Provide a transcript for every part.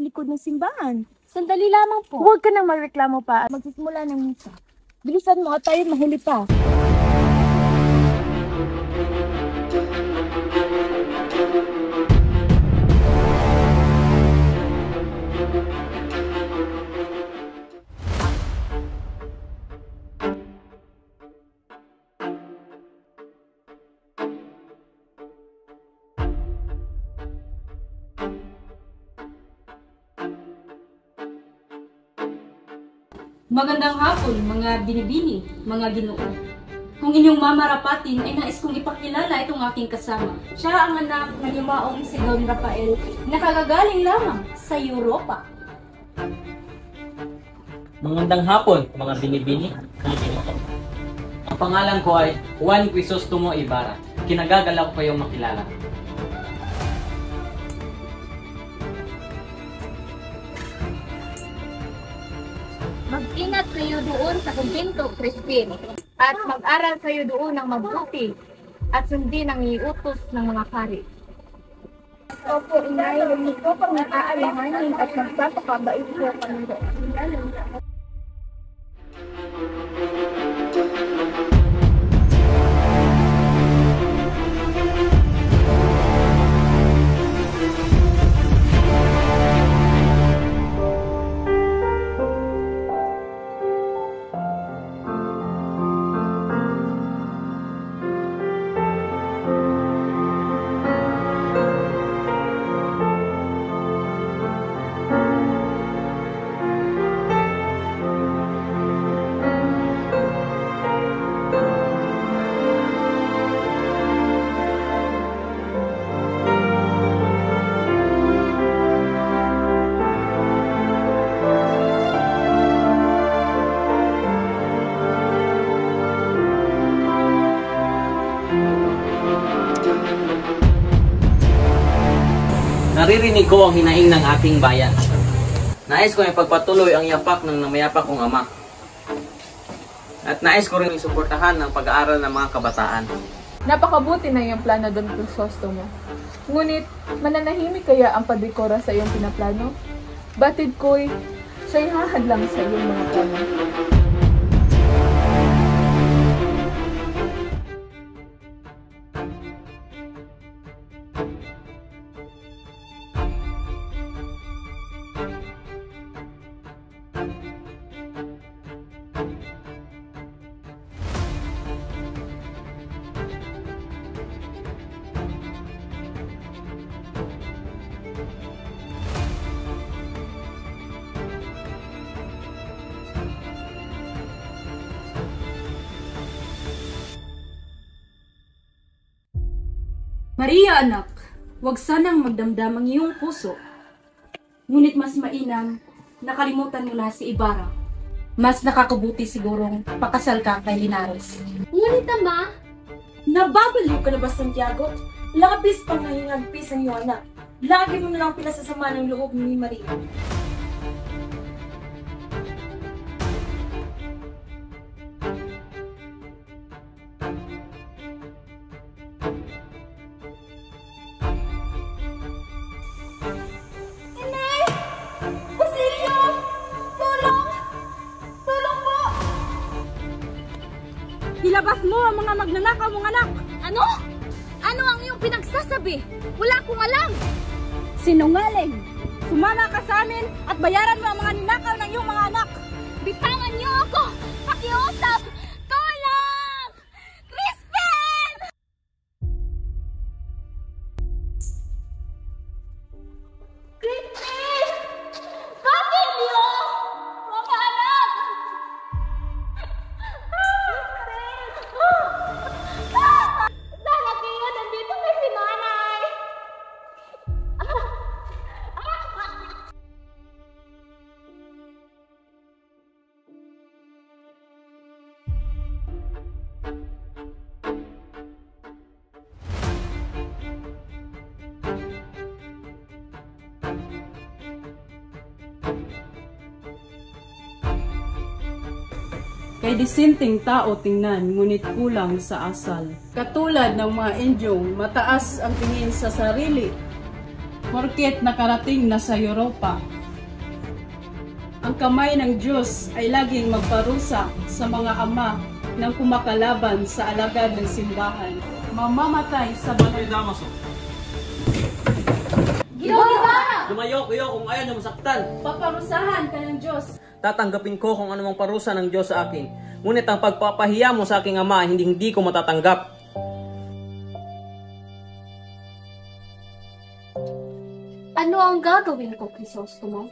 sa likod ng simbahan. Sandali lamang po. Huwag ka nang magreklamo pa at magsisimula ng misa. Bilisan mo at tayo mahuli pa. Magandang hapon, mga binibini, mga ginoo. Kung inyong mamarapatin ay nais kong ipakilala itong aking kasama. Siya ang anak ng yumaong si Don Rafael na kagagaling lamang sa Europa. Magandang hapon, mga binibini, mga ginoo. Ang pangalan ko ay Juan Crisostomo Ibarra. Kinagagala ko kayong makilala. Mag-ingat kayo doon sa kumbento, Crispin. At mag-aral kayo doon ng mabuti at sundin ang iutos ng mga pari. Opo, inay, hindi ko pang naaalamanin at magpapakabait ko Panginoon. Naririnig ko ang hinaing ng ating bayan. Nais ko ipagpatuloy ang yapak ng namayapak kong ama. At nais ko rin suportahan ang pag-aaral ng mga kabataan. Napakabuti na iyong plano, Don Crisostomo. Ngunit, mananahimik kaya ang padikora sa iyong pinaplano? Batid ko'y siya'y hahadlang sa iyong mga plano. Maria, anak, huwag sanang magdamdam ang iyong puso. Ngunit mas mainam, nakalimutan mo na si Ibarra. Mas nakakabuti sigurong pakasal ka kay Linares. Ngunit ama, Nababaliw ka na ba, Santiago? Labis pang nahingagpis ang iyong anak. Lagi mo na lang pinasasama ng loob ni Maria. Ilabas mo ang mga magnanakaw mong anak! ano? Ano ang iyong pinagsasabi? Wala akong alam! Sinungaling! Sumama ka sa amin at bayaran mo ang mga ninakaw ng iyong mga anak! Bitawan niyo ako! Pakiusap! Tulong! Crispin! Crispin! Bakit niyo? Mga anak! Bakit niyo? Nandito may si nanay! Kay disenteng tao tingnan, ngunit kulang sa asal. Katulad ng mga Indyong, mataas ang tingin sa sarili. porket nakarating na sa Europa. Ang kamay ng Diyos ay laging magparusa sa mga ama ng kumakalaban sa alagad ng simbahan. Mamamatay sa Ay, Damaso. Lumayo kayo kung ayaw niyo masaktan. Paparusahan ka ng Diyos. Tatanggapin ko kung anumang parusa ng Diyos sa akin. Ngunit ang pagpapahiya mo sa aking ama, hindi ko matatanggap. Ano ang gagawin ko, Crisostomo?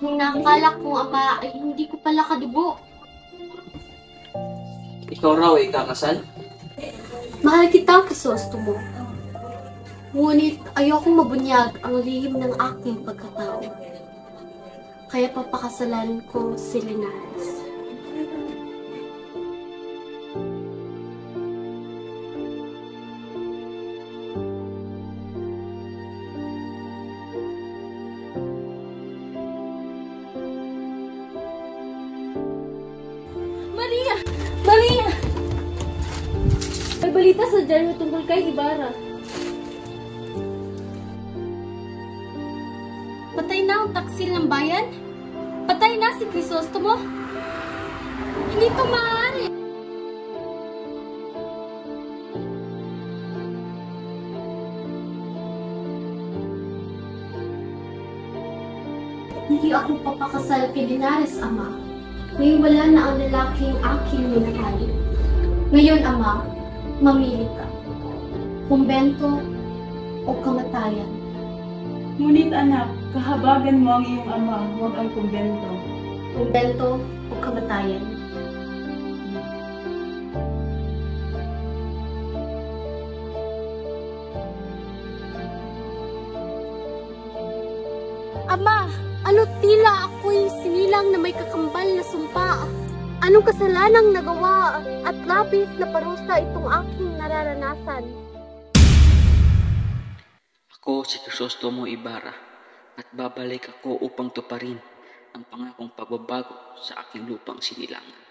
Ang nakakala kong ama ay hindi ko pala kadugo. Ikaw raw ay kakasal? Mahal kita, Crisostomo. Ngunit ayokong mabunyag ang lihim ng aking pagkatao. Kaya papakasalan ko si Linares. Maria! Maria! May balita sa Diyan tungkol kay Ibarra. Patay na ang taksil ng bayan? Patay na si Crisostomo? Hindi ito maaari. Hindi ako papakasal kay Linares, Ama. Ngayon wala na ang lalaking aking minahal. Ngayon, Ama, mamili ka. Kumbento o kamatayan. Ngunit anak, kahabagan mo ang iyong ama, huwag ang kumbento. Kumbento o kamatayan. Ama, ano tila ako'y sinilang na may kakambal na sumpa? Anong kasalanang nagawa at labis na parusa itong aking nararanasan? Ako si Crisostomo Ibarra at babalik ako upang tuparin ang pangakong pagbabago sa aking lupang sinilangan.